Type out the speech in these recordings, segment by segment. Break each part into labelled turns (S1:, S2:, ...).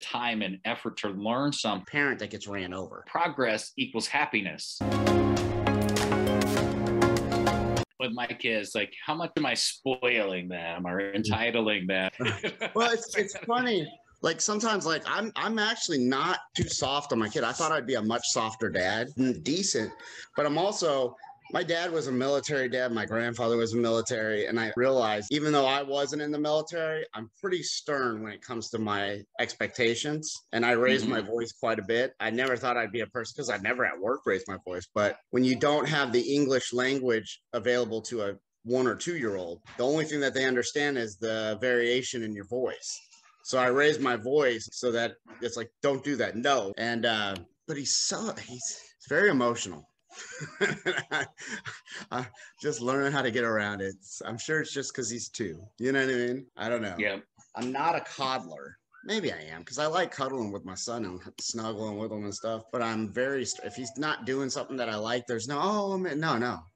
S1: time and effort to learn some
S2: parent that gets ran over.
S1: Progress equals happiness. With my kids, like, how much am I spoiling them or entitling them?
S2: Well, it's funny. Like sometimes, like I'm actually not too soft on my kid. I thought I'd be a much softer dad, decent, but I'm also. My dad was a military dad. My grandfather was a military. And I realized even though I wasn't in the military, I'm pretty stern when it comes to my expectations. And I raised my voice quite a bit. I never thought I'd be a person because I never at work raised my voice. But when you don't have the English language available to a 1 or 2 year old, the only thing that they understand is the variation in your voice. So I raised my voice so that it's like, don't do that. No. And, but he's very emotional. Just learning how to get around it. I'm sure it's just because he's 2. You know what I mean? I don't know.
S1: Yeah.
S2: I'm not a coddler. Maybe I am because I like cuddling with my son and snuggling with him and stuff. But I'm if he's not doing something that I like, there's no.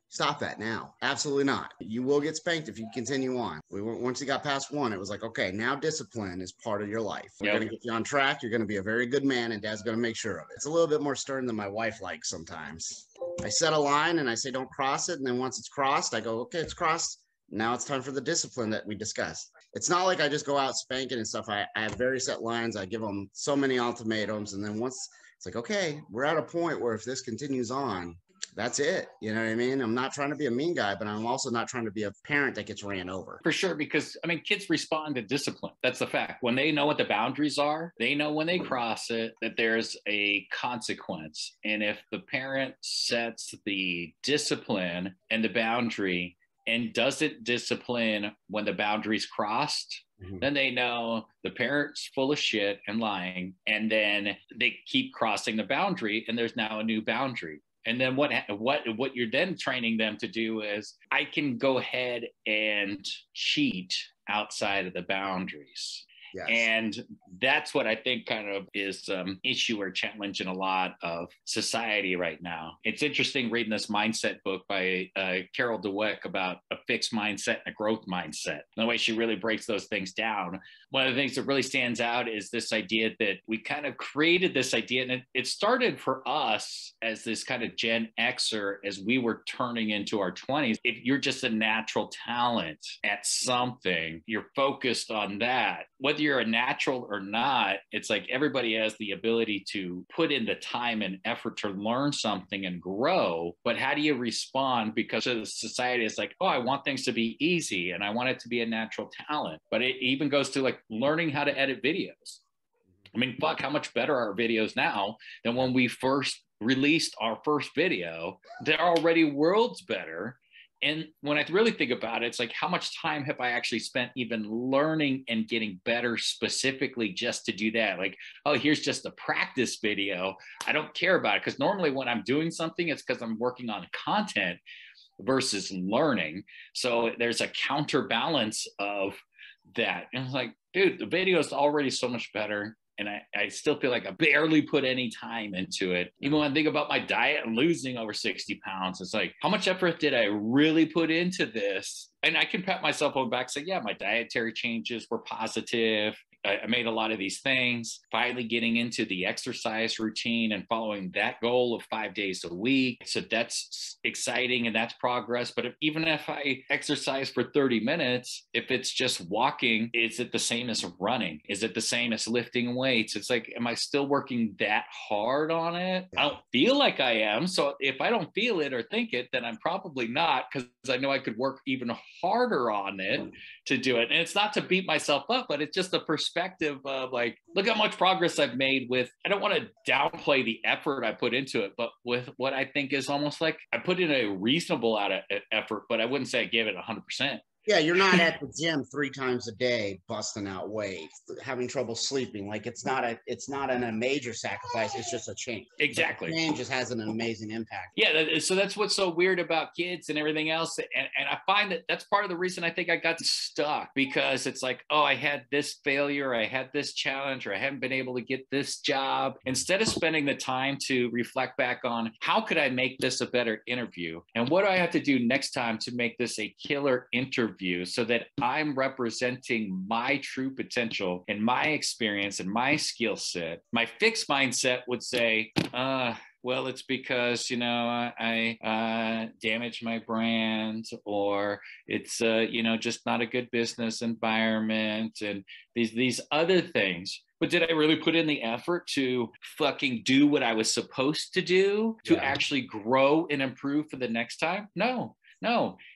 S2: Stop that now. Absolutely not. You will get spanked if you continue on. Once he got past 1, it was like, okay, now discipline is part of your life. We're going to get you on track. You're going to be a very good man, and Dad's going to make sure of it. It's a little bit more stern than my wife likes sometimes. I set a line and I say, don't cross it. And then once it's crossed, I go, okay, it's crossed. Now it's time for the discipline that we discussed. It's not like I just go out spanking and stuff. I have very set lines. I give them so many ultimatums. And then once it's like, okay, we're at a point where if this continues on, that's it. You know what I mean? I'm not trying to be a mean guy, but I'm also not trying to be a parent that gets ran over.
S1: For sure, because, I mean, kids respond to discipline. That's the fact. When they know what the boundaries are, they know when they cross it that there's a consequence. And if the parent sets the discipline and the boundary and doesn't discipline when the boundary's crossed, then they know the parent's full of shit and lying. And then they keep crossing the boundary and there's now a new boundary. And then what you're then training them to do is, I can go ahead and cheat outside of the boundaries.
S2: Yes.
S1: And that's what I think kind of is issue or challenge in a lot of society right now. It's interesting reading this mindset book by Carol Dweck about a fixed mindset and a growth mindset. The way she really breaks those things down. One of the things that really stands out is this idea that we kind of created this idea, and it started for us as this kind of Gen Xer as we were turning into our 20s. If you're just a natural talent at something, you're focused on that. Whether you're a natural or not, it's like everybody has the ability to put in the time and effort to learn something and grow. But how do you respond? Because of the society is like, oh, I want things to be easy and I want it to be a natural talent. But it even goes to like learning how to edit videos. I mean, fuck, how much better are our videos now than when we first released our first video? They're already worlds better. And when I really think about it, it's like, how much time have I actually spent even learning and getting better specifically just to do that? Like, oh, here's just a practice video. I don't care about it. Because normally when I'm doing something, it's because I'm working on content versus learning. So there's a counterbalance of that. And it's like, dude, the video is already so much better. And I still feel like I barely put any time into it. Even when I think about my diet and losing over 60 pounds, it's like, how much effort did I really put into this? And I can pat myself on the back and say, yeah, my dietary changes were positive. I made a lot of these things, finally getting into the exercise routine and following that goal of 5 days a week. So that's exciting and that's progress. But even if I exercise for 30 minutes, if it's just walking, is it the same as running? Is it the same as lifting weights? It's like, am I still working that hard on it? I don't feel like I am. So if I don't feel it or think it, then I'm probably not, because I know I could work even harder on it to do it. And it's not to beat myself up, but it's just a perspective of like, look how much progress I've made with, I don't want to downplay the effort I put into it, but with what I think is almost like I put in a reasonable effort, but I wouldn't say I gave it 100%.
S2: Yeah, you're not at the gym 3 times a day busting out weight, having trouble sleeping. Like it's not a major sacrifice. It's just a change.
S1: Exactly.
S2: The change just has an amazing impact.
S1: Yeah, so that's what's so weird about kids and everything else. And I find that that's part of the reason I think I got stuck, because it's like, oh, I had this failure, I had this challenge, or I haven't been able to get this job. Instead of spending the time to reflect back on how could I make this a better interview? And what do I have to do next time to make this a killer interview overview so that I'm representing my true potential and my experience and my skill set. My fixed mindset would say, well, it's because, I damaged my brand, or it's, just not a good business environment, and these other things. But did I really put in the effort to fucking do what I was supposed to do to actually grow and improve for the next time? No.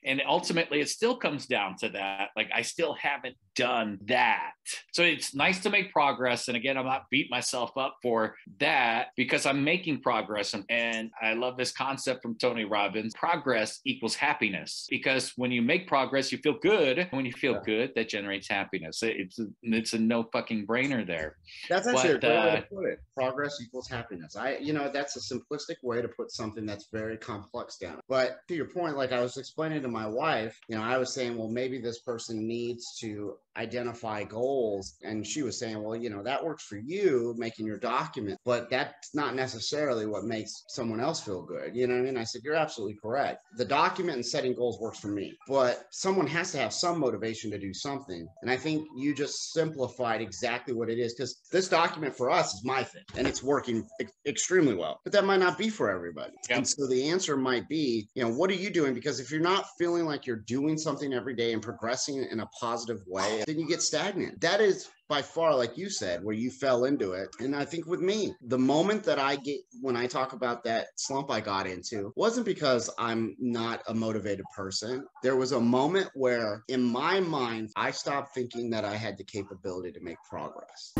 S1: And ultimately, it still comes down to that. Like, I still haven't done that. So it's nice to make progress. And again, I'm not beating myself up for that, because I'm making progress. And I love this concept from Tony Robbins. Progress equals happiness, because when you make progress, you feel good. And when you feel good, that generates happiness. It's a no fucking brainer there.
S2: That's actually a great way to put it. Progress equals happiness. That's a simplistic way to put something that's very complex down. But to your point, like I was explaining to my wife, I was saying, well, maybe this person needs to identify goals. And she was saying, well, that works for you making your document, but that's not necessarily what makes someone else feel good. You know what I mean? I said, you're absolutely correct. The document and setting goals works for me, but someone has to have some motivation to do something. And I think you just simplified exactly what it is, because this document for us is my thing and it's working extremely well, but that might not be for everybody. Yep. And so the answer might be, what are you doing? Because if you're not feeling like you're doing something every day and progressing in a positive way, then you get stagnant. That is by far, like you said, where you fell into it. And I think with me, the moment that when I talk about that slump I got into, wasn't because I'm not a motivated person. There was a moment where in my mind, I stopped thinking that I had the capability to make progress.